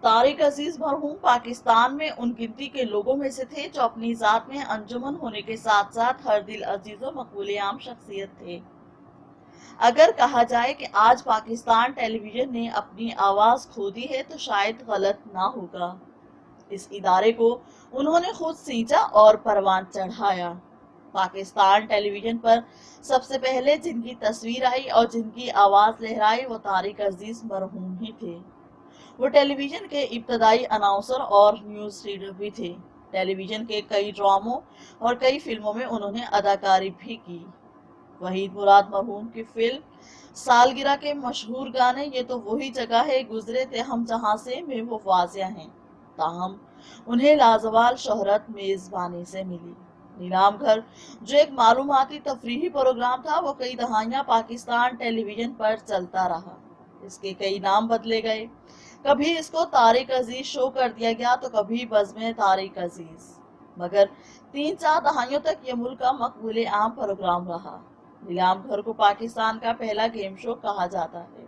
तारिक अजीज मरहूम पाकिस्तान में उन गिनती के लोगों में से थे जो अपनी जात में अंजुमन होने के साथ साथ हर दिल अजीज और मकबूल आम शख्सियत थे। अगर कहा जाए कि आज पाकिस्तान टेलीविजन ने अपनी आवाज खो दी है तो शायद गलत ना होगा। इस इदारे को उन्होंने खुद सींचा और परवान चढ़ाया। पाकिस्तान टेलीविजन पर सबसे पहले जिनकी तस्वीर आई और जिनकी आवाज लहराई वो तारिक अजीज मरहूम ही थे। वो टेलीविजन के इब्तदाई अनाउंसर और न्यूज रीडर भी थे। टेलीविजन के कई ड्रामों और कई फिल्मों में उन्होंने अदाकारी भी की। वहीद मुराद मरहूम की फिल्म सालगिरह के मशहूर गाने ये तो वही जगह है गुजरे थे हम जहां से में वो वाजिया हैं, ताहम उन्हें लाजवाल शोहरत मेजबानी से मिली। नीलाम घर जो एक मालूमाती तफरीही प्रोग्राम था वो कई दहाइयां पाकिस्तान टेलीविजन पर चलता रहा। इसके कई नाम बदले गए, कभी इसको तारिक अजीज शो कर दिया गया तो कभी बज़्म तारिक अजीज, मगर 3-4 दहाइयों तक ये मुल्क का मकबूल आम प्रोग्राम रहा। नीलाम घर को पाकिस्तान का पहला गेम शो कहा जाता है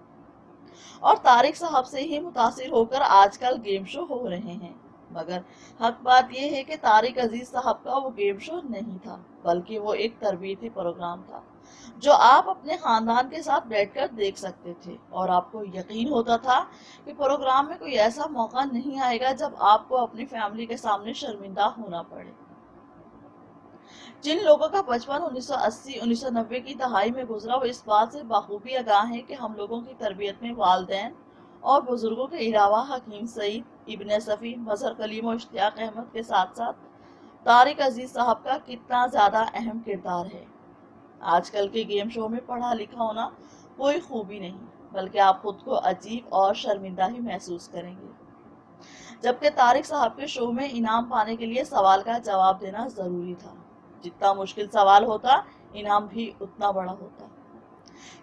और तारिक साहब से ही मुतासिर होकर आजकल गेम शो हो रहे हैं। मगर हक बात यह है कि तारिक अजीज साहब का वो गेम शो नहीं था, बल्कि वो एक तरबीती प्रोग्राम था जो आप अपने खानदान के साथ बैठकर देख सकते थे और आपको यकीन होता था कि प्रोग्राम में कोई ऐसा मौका नहीं आएगा जब आपको अपनी फैमिली के सामने शर्मिंदा होना पड़े। जिन लोगों का बचपन 1980-1990 की दहाई में गुजरा वो इस बात से बाखूबी आगाह है कि हम लोगों की तरबियत में वालिदैन और बुजुर्गों के अलावा हकीम सईद, इब्ने सफ़ी, मजहर कलीम और इश्तियाक अहमद के साथ साथ तारिक अजीज साहब का कितना ज्यादा अहम किरदार है। आजकल के गेम शो में पढ़ा लिखा होना कोई खूबी नहीं, बल्कि आप खुद को अजीब और शर्मिंदा ही महसूस करेंगे। जबकि तारिक साहब के शो में इनाम पाने के लिए सवाल का जवाब देना जरूरी था। जितना मुश्किल सवाल होता इनाम भी उतना बड़ा होता।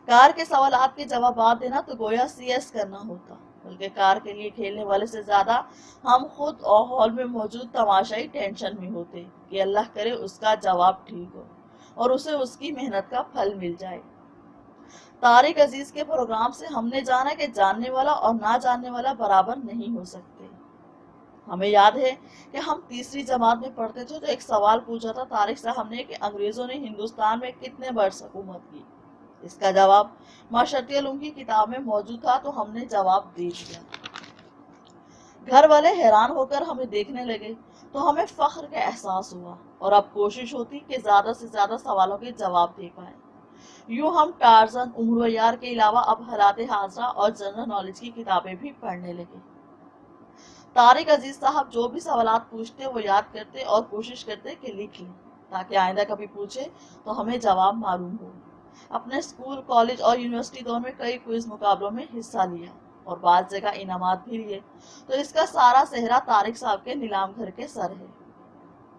कार के सवालात के जवाब देना तो गोया CS करना होता, बल्कि कार के लिए खेलने वाले से ज्यादा हम खुद और हॉल में मौजूद तमाशाई टेंशन में होते कि अल्लाह करे उसका जवाब ठीक हो और उसे उसकी मेहनत का फल मिल जाए। तारिक अजीज के प्रोग्राम से हमने जाना कि जानने वाला और ना जानने वाला बराबर नहीं हो सकते। हमें याद है कि हम 3री जमात में पढ़ते थे तो एक सवाल पूछा था तारिक साहब ने कि अंग्रेजों ने हिंदुस्तान में कितने वर्ष हुकूमत की। इसका जवाब माशरती उलूम की किताब में मौजूद था तो हमने जवाब दे दिया। घर वाले हैरान होकर हमें देखने लगे तो हमें फख्र का एहसास हुआ और अब कोशिश होती कि ज्यादा से ज्यादा सवालों के जवाब दे पाए। यूं हम टार्जन, उम्र यार के अलावा अब हालात हाजरा और जनरल नॉलेज की किताबें भी पढ़ने लगे। तारिक अजीज साहब जो भी सवालात पूछते वो याद करते और कोशिश करते कि लिख लें ताकि आइंदा कभी पूछे तो हमें जवाब मालूम हो। अपने स्कूल, कॉलेज और यूनिवर्सिटी दोनों में कई क्विज मुकाबलों में हिस्सा लिया और बाद जगह इनामात भी लिए, तो इसका सारा सेहरा तारिक साहब के नीलाम घर के सर है।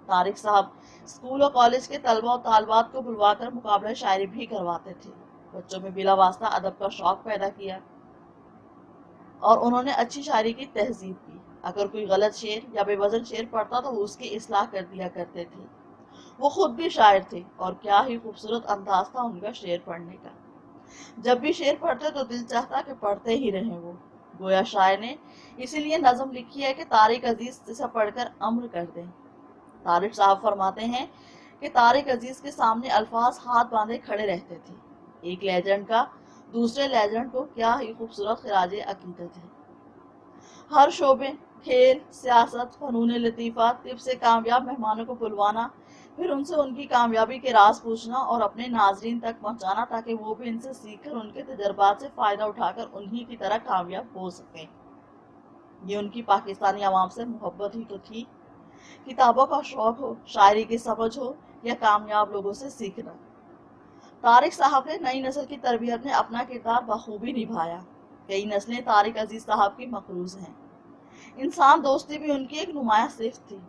तारिक साहब स्कूल और कॉलेज के तलबा और तालबात को बुलवाकर मुकाबला शायरी भी करवाते थे। बच्चों में बिला वास्ता अदब का शौक पैदा किया और उन्होंने अच्छी शायरी की तहजीब की। अगर कोई गलत शेर या बेवजन शेर पढ़ता तो वो उसकी इस्लाह कर दिया करते थे। वो खुद भी शायर थे और क्या ही खूबसूरत अंदाज था उनका शेर पढ़ने का। जब भी शेर पढ़ते तो दिल चाहता कि पढ़ते ही रहें वो। गोया शायर ने इसीलिए नज़म लिखी है कि तारिक अजीज जिसे पढ़कर अम्र कर दें। तारिक साहब फरमाते हैं कि तारिक अजीज के सामने अल्फाज हाथ बांधे खड़े रहते थे। एक लेजेंड का दूसरे लेजेंड को क्या ही खूबसूरत खिराज अकीदत है। हर शोबे, खेल, सियासत, फनून लतीफ़ा, तिब से कामयाब मेहमानों को बुलवाना, फिर उनसे उनकी कामयाबी के राज पूछना और अपने नाजरीन तक पहुंचाना ताकि वो भी इनसे सीखकर उनके तजर्बात से फ़ायदा उठाकर उन्हीं की तरह कामयाब हो सकें। ये उनकी पाकिस्तानी आवाम से मोहब्बत ही तो थी। किताबों का शौक हो, शायरी की समझ हो या कामयाब लोगों से सीखना। तारिक साहब ने नई नस्ल की तरबियत में अपना किरदार बखूबी निभाया। कई नस्लें तारिक अजीज साहब की मकरूज हैं। इंसान दोस्ती भी उनकी एक नुमाया सिफ्त थी।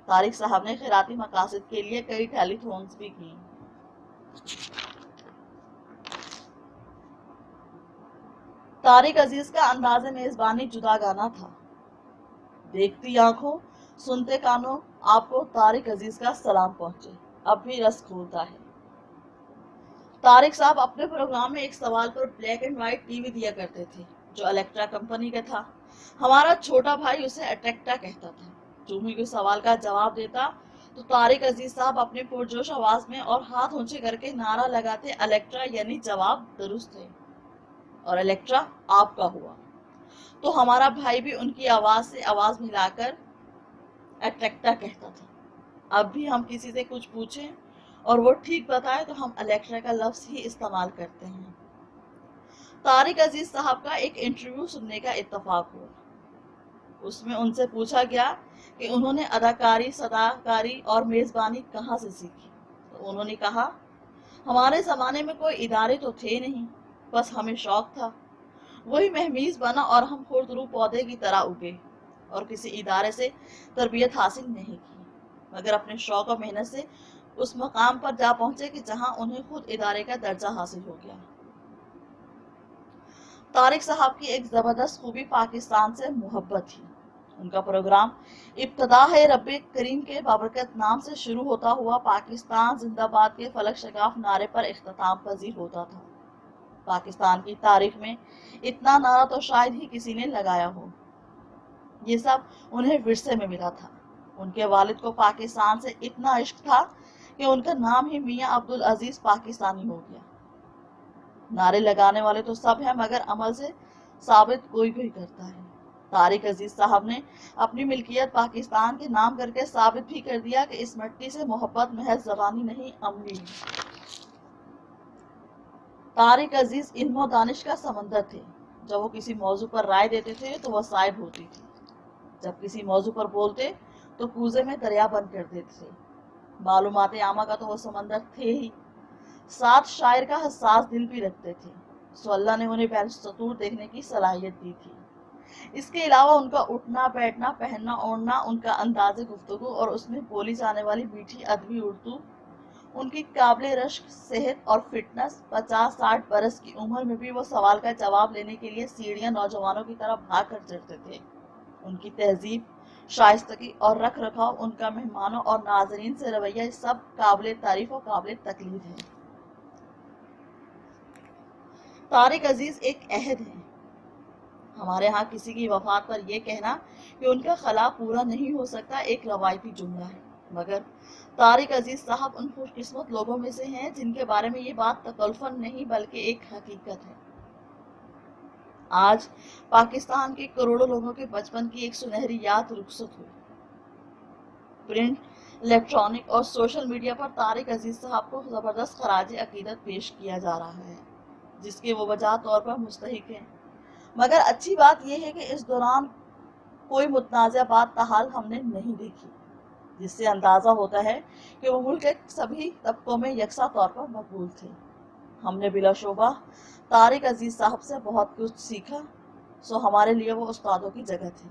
तारिक साहब ने खैराती मकासद के लिए कई टेलीथॉन्स भी की। तारिक अजीज का अंदाज़े मेजबानी जुदा गाना था। देखती आंखों, सुनते कानों, आपको तारिक अजीज का सलाम पहुंचे, अब भी रस खोलता है। तारिक साहब अपने प्रोग्राम में एक सवाल पर ब्लैक एंड व्हाइट टीवी दिया करते थे जो इलेक्ट्रा कंपनी का था। हमारा छोटा भाई उसे अट्रैक्टा कहता था। जूही के सवाल का जवाब देता तो तारिक अजीज साहब अपनी पुरजोश आवाज में और हाथ ऊंचे करके नारा लगाते, इलेक्ट्रा, यानी जवाब दुरुस्त है और इलेक्ट्रा आपका हुआ। तो हमारा भाई भी उनकी आवाज से आवाज मिलाकर अट्रैक्टा कहता था। अब भी हम किसी से कुछ पूछें और वो ठीक बताए तो हम इलेक्ट्रा का लफ्ज ही इस्तेमाल करते हैं। तारिक अजीज साहब का एक इंटरव्यू सुनने का इत्तेफाक हुआ। उसमें उनसे पूछा गया कि उन्होंने अदाकारी, सदाकारी और मेजबानी कहाँ से सीखी। तो उन्होंने कहा, हमारे जमाने में कोई इदारे तो थे नहीं, बस हमें शौक था, वही महमीज बना और हम खुरदरू पौधे की तरह उगे और किसी इदारे से तरबियत हासिल नहीं की, मगर अपने शौक और मेहनत से उस मकाम पर जा पहुंचे कि जहां उन्हें खुद इदारे का दर्जा हासिल हो गया। तारिक साहब की एक जबरदस्त खूबी पाकिस्तान से मोहब्बत थी। उनका प्रोग्राम इब्तदा है रब्बे करीम के बाबरकत नाम से शुरू होता हुआ पाकिस्तान जिंदाबाद के फलक शगाफ नारे पर इख्तिताम पजीर होता था। पाकिस्तान की तारीख में इतना नारा तो शायद ही किसी ने लगाया हो। ये सब उन्हें विरसे में मिला था। उनके वालिद को पाकिस्तान से इतना इश्क था कि उनका नाम ही मियां अब्दुल अजीज पाकिस्तानी हो गया। नारे लगाने वाले तो सब हैं, मगर अमल से साबित कोई कोई करता है। तारिक अजीज साहब ने अपनी मिल्कियत पाकिस्तान के नाम करके साबित भी कर दिया कि इस मिट्टी से मोहब्बत महज ज़बानी नहीं, अमली है। तारिक अजीज इल्म और दानिश का समंदर थे। जब वो किसी मौजू पर राय देते थे तो वह साइब होती थी, जब किसी मौजू पर बोलते तो कूजे में दरिया बंद कर देते थे। मालूमात आमा का तो वो समंदर थे ही, साथ शायर का हसास दिल भी रखते थे। सो अल्लाह ने उन्हें बैरुस्सतूर देखने की सलाहियत दी थी। इसके अलावा उनका उठना बैठना, पहनना ओढ़ना, उनका अंदाज़े गुफ्तगू और उसमें बोली जाने वाली मीठी अदबी उर्दू, उनकी काबिल रश्क सेहत और फिटनेस, 50-60 बरस की उम्र में भी वो सवाल का जवाब लेने के लिए सीढ़ियां नौजवानों की तरह भाग कर चढ़ते थे। उनकी तहजीब, शाइस्तगी और रख रखाव, उनका मेहमानों और नाजरीन से रवैया, सब काबिल तारीफ और काबिल तकलीद है। तारिक अजीज एक अहद है। हमारे यहाँ किसी की वफात पर यह कहना कि उनका खला पूरा नहीं हो सकता एक रवायती जुमला है, मगर तारिक अजीज साहब उन खुशकिस्मत लोगों में से हैं जिनके बारे में ये बात तकल्फन नहीं बल्कि एक हकीकत है। आज पाकिस्तान के करोड़ों लोगों के बचपन की एक सुनहरी याद रुखसत हुई। प्रिंट, इलेक्ट्रॉनिक और सोशल मीडिया पर तारिक अजीज साहब को जबरदस्त खराज अकीदत पेश किया जा रहा है, जिसके वो वजह तौर पर मुस्तहिक हैं। मगर अच्छी बात यह है कि इस दौरान कोई मुतनाज़ा बात ताहाल हमने नहीं देखी, जिससे अंदाज़ा होता है कि वो मुल्क के सभी तबकों में यकसा तौर पर मकबूल थे। हमने बिलाशुबा तारिक अजीज साहब से बहुत कुछ सीखा। सो हमारे लिए वो उस्तादों की जगह थे।